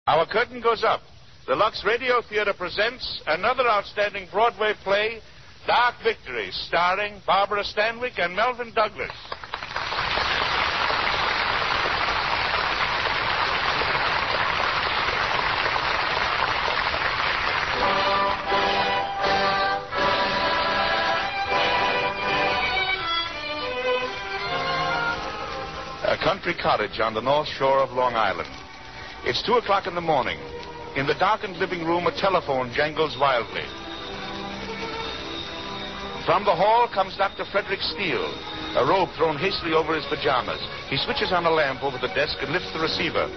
Our curtain goes up. The Lux Radio Theatre presents another outstanding Broadway play, Dark Victory, starring Barbara Stanwyck and Melvyn Douglas. A country cottage on the north shore of Long Island. It's 2 o'clock in the morning. In the darkened living room, a telephone jangles wildly. From the hall comes Dr. Frederick Steele, a robe thrown hastily over his pajamas. He switches on a lamp over the desk and lifts the receiver.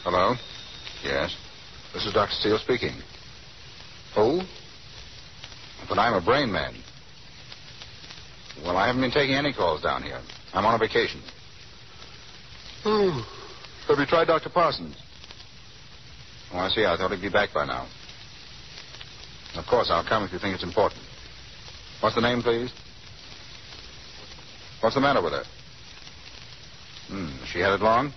Hello? Yes? This is Dr. Steele speaking. Who? But I'm a brain man. Well, I haven't been taking any calls down here. I'm on a vacation. Have you tried Dr. Parsons? Oh, I see. I thought he'd be back by now. Of course, I'll come if you think it's important. What's the name, please? What's the matter with her? Has she had it long?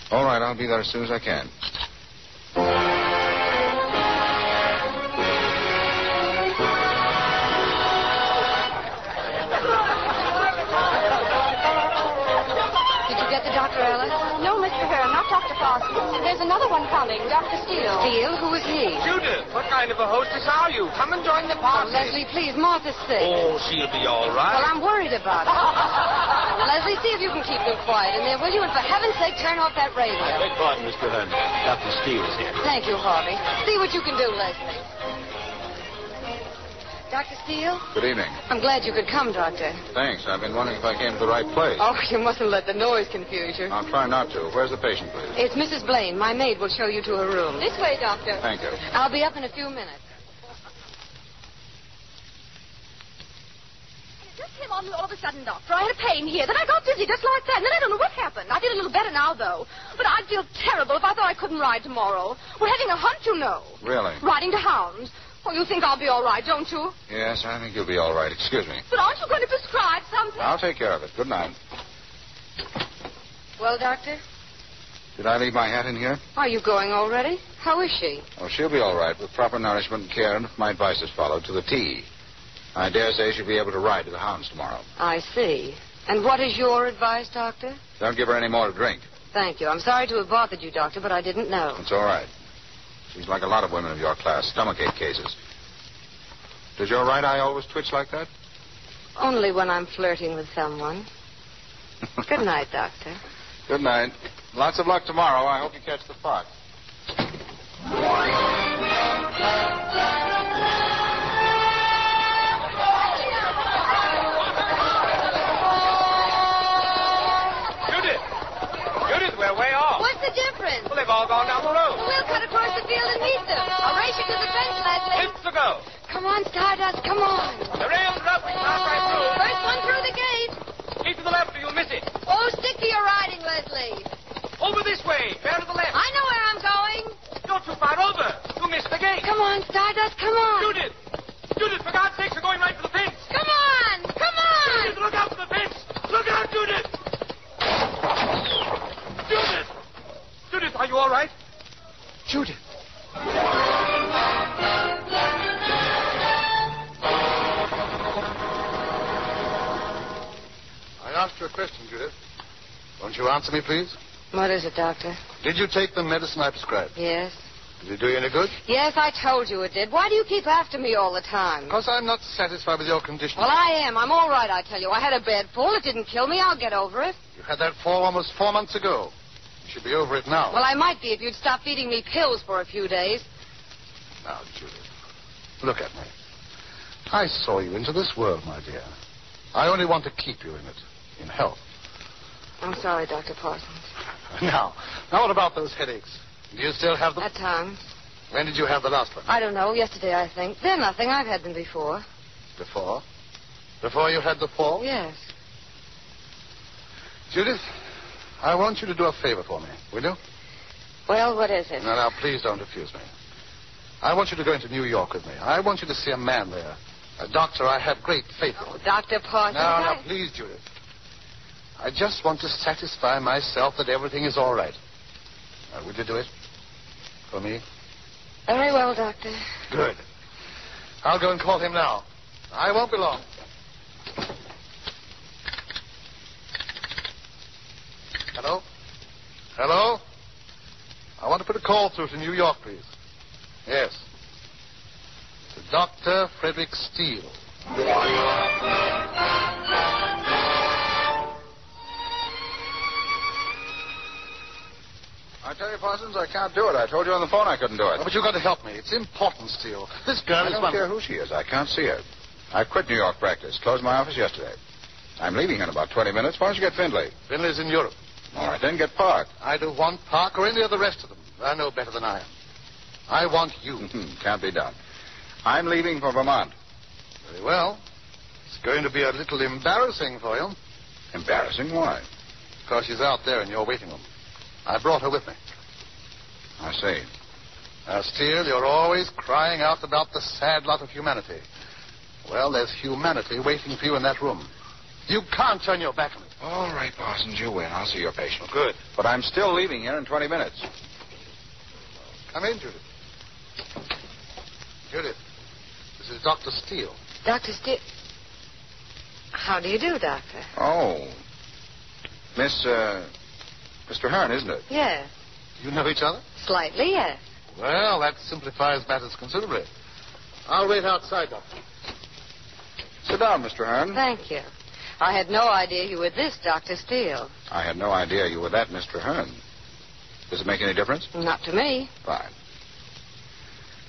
All right, I'll be there as soon as I can. No, Mr. Hearn, not Dr. Parsons. There's another one coming, Dr. Steele. Steele? Who is he? Judith, what kind of a hostess are you? Come and join the party. Leslie, please, Martha's sick. Oh, she'll be all right. Well, I'm worried about her. Leslie, see if you can keep them quiet in there, will you? And for heaven's sake, turn off that radio. I beg pardon, Mr. Hearn. Dr. Steele's here. Thank you, Harvey. See what you can do, Leslie. Dr. Steele? Good evening. I'm glad you could come, Doctor. Thanks. I've been wondering if I came to the right place. Oh, you mustn't let the noise confuse you. I'll try not to. Where's the patient, please? It's Mrs. Blaine. My maid will show you to her room. This way, Doctor. Thank you. I'll be up in a few minutes. It just came on me all of a sudden, Doctor. I had a pain here. Then I got dizzy just like that. And then I don't know what happened. I feel a little better now, though. But I'd feel terrible if I thought I couldn't ride tomorrow. We're having a hunt, you know. Really? Riding to hounds. Oh, you think I'll be all right, don't you? Yes, I think you'll be all right. Excuse me. But aren't you going to prescribe something? I'll take care of it. Good night. Well, Doctor? Did I leave my hat in here? Are you going already? How is she? Oh, she'll be all right with proper nourishment and care, and if my advice is followed to the T. I dare say she'll be able to ride to the hounds tomorrow. I see. And what is your advice, Doctor? Don't give her any more to drink. Thank you. I'm sorry to have bothered you, Doctor, but I didn't know. It's all right. She's like a lot of women of your class, stomachache cases. Does your right eye always twitch like that? Only when I'm flirting with someone. Good night, Doctor. Good night. Lots of luck tomorrow. I hope you catch the fox. Judith, we're way off. What's the difference? Well, they've all gone down the road. We'll cut across the field and meet them. I'll race you to the fence, Leslie. It's the go. Come on, Stardust, come on. The rails are up. We can pass right through. First one through the gate. Keep to the left or you'll miss it. Oh, stick to your riding, Leslie. Over this way. Bear to the left. I know where I'm going. You're too far over. You missed the gate. Come on, Stardust, come on. Judith, for God's sake, we're going right for the fence. Come on, come on. Judith, look out for the fence. Look out, Judith. Judith, are you all right? Judith. I asked you a question, Judith. Won't you answer me, please? What is it, Doctor? Did you take the medicine I prescribed? Yes. Did it do you any good? Yes, I told you it did. Why do you keep after me all the time? Because I'm not satisfied with your condition. Well, I am. I'm all right, I tell you. I had a bad fall. It didn't kill me. I'll get over it. You had that fall almost 4 months ago. You should be over it now. Well, I might be if you'd stop feeding me pills for a few days. Now, Judith, look at me. I saw you into this world, my dear. I only want to keep you in it, in health. I'm sorry, Dr. Parsons. Now what about those headaches? Do you still have them? At times. When did you have the last one? I don't know. Yesterday, I think. They're nothing. I've had them before. Before? Before you had the fall? Yes. Judith, I want you to do a favor for me, will you? Well, what is it? Now, please don't refuse me. I want you to go into New York with me. I want you to see a man there. A doctor I have great faith in. Oh, Dr. Parsons. Now, please, Judith. I just want to satisfy myself that everything is all right. Will you do it? For me? Very well, Doctor. Good. I'll go and call him now. I won't be long. Hello? Hello? I want to put a call through to New York, please. Yes. To Dr. Frederick Steele. I tell you, Parsons, I can't do it. I told you on the phone I couldn't do it. Oh, but you've got to help me. It's important, Steele. This girl I is don't one... care who she is. I can't see her. I quit New York practice. Closed my office yesterday. I'm leaving in about 20 minutes. Why don't you get Findlay? Findlay's in Europe. All right, then get Park. I don't want Park or any of the rest of them. They're no better than I am. I want you. Can't be done. I'm leaving for Vermont. Very well. It's going to be a little embarrassing for you. Embarrassing? Why? Because she's out there in your waiting room. I brought her with me. I see. Now, Steele, you're always crying out about the sad lot of humanity. Well, there's humanity waiting for you in that room. You can't turn your back on it. All right, Parsons, you win. I'll see your patient. Good. But I'm still leaving here in 20 minutes. Come in, Judith. Judith, this is Dr. Steele. Dr. Steele. How do you do, Doctor? Oh. Mr. Hearn, isn't it? Yes. You know each other? Slightly, yes. Well, that simplifies matters considerably. I'll wait outside, Doctor. Sit down, Mr. Hearn. Thank you. I had no idea you were this Dr. Steele. I had no idea you were that, Mr. Hearn. Does it make any difference? Not to me. Fine.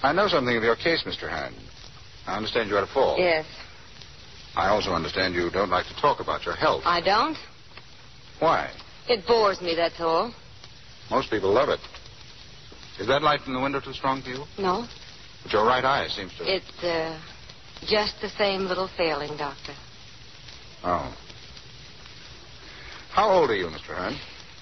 I know something of your case, Mr. Hearn. I understand you had a fall. Yes. I also understand you don't like to talk about your health. I don't? Why? It bores me, that's all. Most people love it. Is that light from the window too strong for you? No. But your right eye seems to... It's, just the same little failing, Doctor. Oh. How old are you, Mr. Hearn?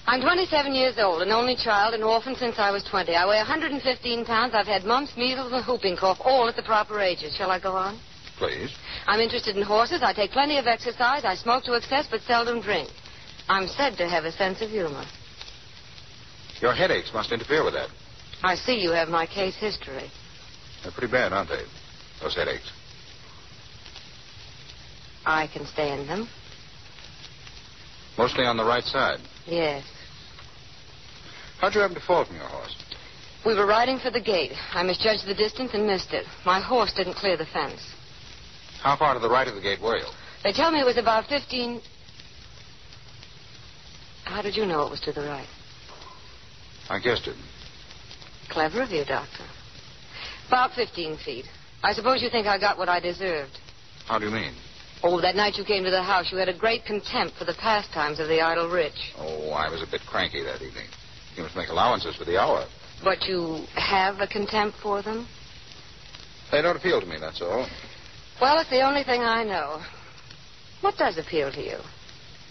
I'm 27 years old, an only child, an orphan since I was 20. I weigh 115 pounds. I've had mumps, measles, and whooping cough, all at the proper ages. Shall I go on? Please. I'm interested in horses. I take plenty of exercise. I smoke to excess, but seldom drink. I'm said to have a sense of humor. Your headaches must interfere with that. I see you have my case history. They're pretty bad, aren't they? Those headaches. I can stand them. Mostly on the right side. Yes. How'd you happen to fall from your horse? We were riding for the gate. I misjudged the distance and missed it. My horse didn't clear the fence. How far to the right of the gate were you? They tell me it was about 15... How did you know it was to the right? I guessed it. Clever of you, Doctor. About 15 feet. I suppose you think I got what I deserved. How do you mean? Oh, that night you came to the house, you had a great contempt for the pastimes of the idle rich. Oh, I was a bit cranky that evening. You must make allowances for the hour. But you have a contempt for them? They don't appeal to me, that's all. Well, it's the only thing I know. What does appeal to you?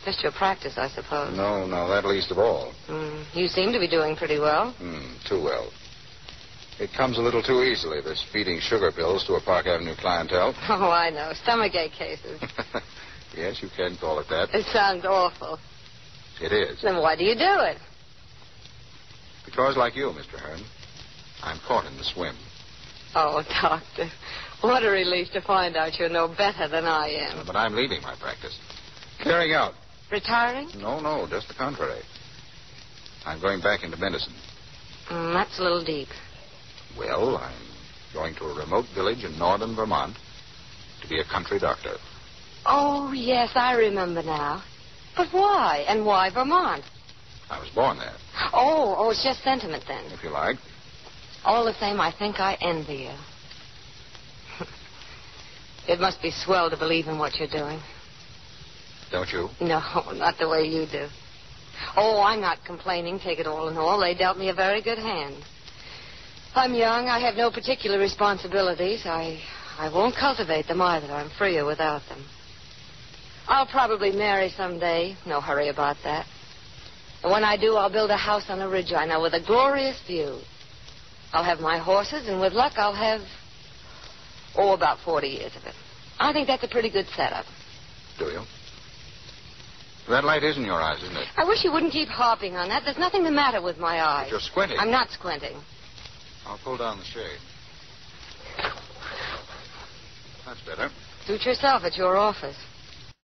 Just your practice, I suppose. No, that least of all. You seem to be doing pretty well. Too well. It comes a little too easily, this feeding sugar pills to a Park Avenue clientele. Oh, I know. Stomachache cases. Yes, you can call it that. It sounds awful. It is. Then why do you do it? Because, like you, Mr. Hearn, I'm caught in the swim. Oh, Doctor, what a relief to find out you're no better than I am. But I'm leaving my practice. Clearing out. Retiring? No, just the contrary. I'm going back into medicine. That's a little deep. Well, I'm going to a remote village in northern Vermont to be a country doctor. Oh, yes, I remember now. But why? And why Vermont? I was born there. Oh, it's just sentiment then. If you like. All the same, I think I envy you. It must be swell to believe in what you're doing. Don't you? No, not the way you do. Oh, I'm not complaining, take it all in all. They dealt me a very good hand. I'm young. I have no particular responsibilities. I won't cultivate them either. I'm freer without them. I'll probably marry someday. No hurry about that. And when I do, I'll build a house on a ridge I know with a glorious view. I'll have my horses, and with luck, I'll have, about 40 years of it. I think that's a pretty good setup. Do you? That light is in your eyes, isn't it? I wish you wouldn't keep harping on that. There's nothing the matter with my eyes. But you're squinting. I'm not squinting. I'll pull down the shade. That's better. Suit yourself at your office.